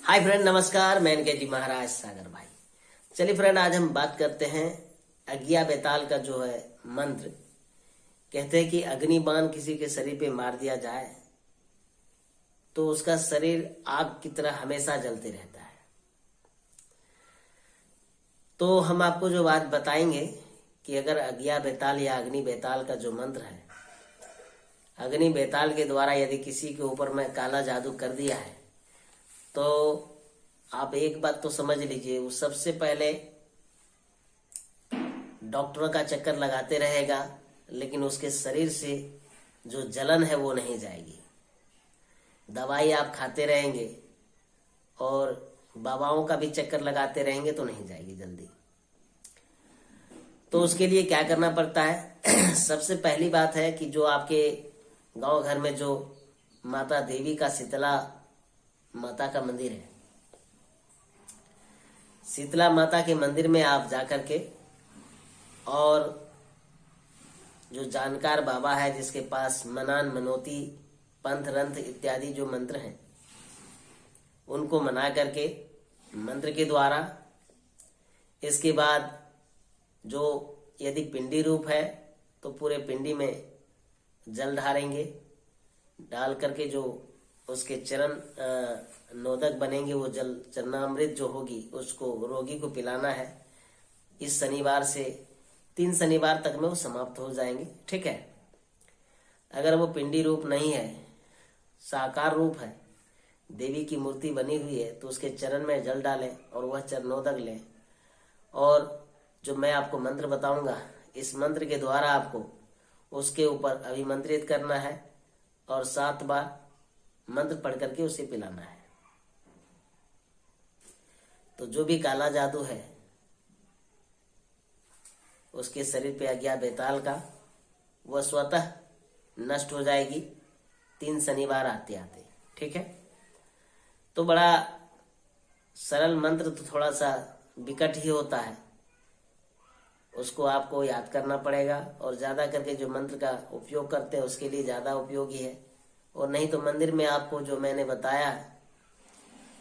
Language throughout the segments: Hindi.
हाय फ्रेंड, नमस्कार। मैं इनके जी महाराज सागर भाई। चलिए फ्रेंड, आज हम बात करते हैं अज्ञा बेताल का जो है मंत्र। कहते हैं कि अग्नि बाण किसी के शरीर पे मार दिया जाए तो उसका शरीर आग की तरह हमेशा जलते रहता है। तो हम आपको जो बात बताएंगे कि अगर अज्ञा बेताल या अग्नि बेताल का जो मंत्र है, अग्नि बेताल के द्वारा यदि किसी के ऊपर में काला जादू कर दिया है तो आप एक बात तो समझ लीजिए, वो सबसे पहले डॉक्टरों का चक्कर लगाते रहेगा, लेकिन उसके शरीर से जो जलन है वो नहीं जाएगी। दवाई आप खाते रहेंगे और बाबाओं का भी चक्कर लगाते रहेंगे तो नहीं जाएगी जल्दी। तो उसके लिए क्या करना पड़ता है? सबसे पहली बात है कि जो आपके गांव घर में जो माता देवी का शीतला माता का मंदिर है, शीतला माता के मंदिर में आप जाकर के, और जो जानकार बाबा है जिसके पास मनान मनोती पंथ रंथ इत्यादि जो मंत्र हैं, उनको मना करके मंत्र के द्वारा, इसके बाद जो यदि पिंडी रूप है तो पूरे पिंडी में जल ढारेंगे। डाल करके जो उसके चरण नोदक बनेंगे, वो जल चरणामृत जो होगी उसको रोगी को पिलाना है। इस शनिवार से 3 शनिवार तक में वो समाप्त हो जाएंगे। ठीक है। अगर वो पिंडी रूप नहीं है, साकार रूप है, देवी की मूर्ति बनी हुई है, तो उसके चरण में जल डालें और वह चरणोदक लें। और जो मैं आपको मंत्र बताऊंगा, इस मंत्र के द्वारा आपको उसके ऊपर अभिमंत्रित करना है और 7 बार मंत्र पढ़ करके उसे पिलाना है। तो जो भी काला जादू है उसके शरीर पे अज्ञा बेताल का, वह स्वतः नष्ट हो जाएगी 3 शनिवार आते आते। ठीक है। तो बड़ा सरल मंत्र, तो थोड़ा सा विकट ही होता है, उसको आपको याद करना पड़ेगा। और ज्यादा करके जो मंत्र का उपयोग करते हैं उसके लिए ज्यादा उपयोगी है। और नहीं तो मंदिर में आपको जो मैंने बताया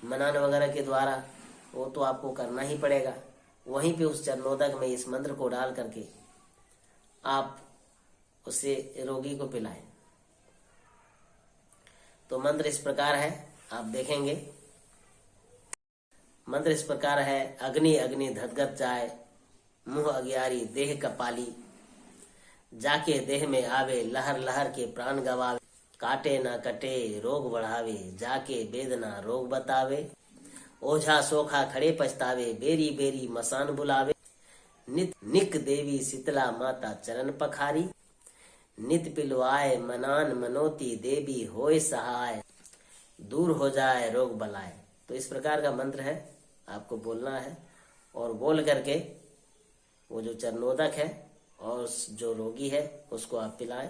मनान वगैरह के द्वारा, वो तो आपको करना ही पड़ेगा। वहीं पे उस चरणोदक में इस मंत्र को डाल करके आप उसे रोगी को पिलाएं। तो मंत्र इस प्रकार है, आप देखेंगे। मंत्र इस प्रकार है। अग्नि अग्नि धधगत जाए, मुंह अग्यारी देह कपाली, जाके देह में आवे लहर लहर के प्राण गवावे, काटे ना कटे रोग बढ़ावे, जाके वेदना रोग बतावे, ओझा सोखा खड़े पछतावे, बेरी बेरी मसान बुलावे, नित निक देवी शीतला माता चरण पखारी, नित पिलवाए मनान मनोती देवी होए सहाय, दूर हो जाए रोग बलाए। तो इस प्रकार का मंत्र है, आपको बोलना है और बोल करके वो जो चरणोदक है और जो रोगी है उसको आप पिलाएं।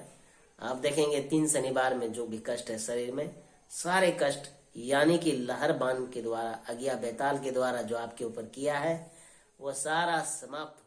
आप देखेंगे 3 शनिवार में जो भी कष्ट है शरीर में, सारे कष्ट यानी कि लहर बाण के द्वारा, अज्ञा बेताल के द्वारा जो आपके ऊपर किया है, वो सारा समाप्त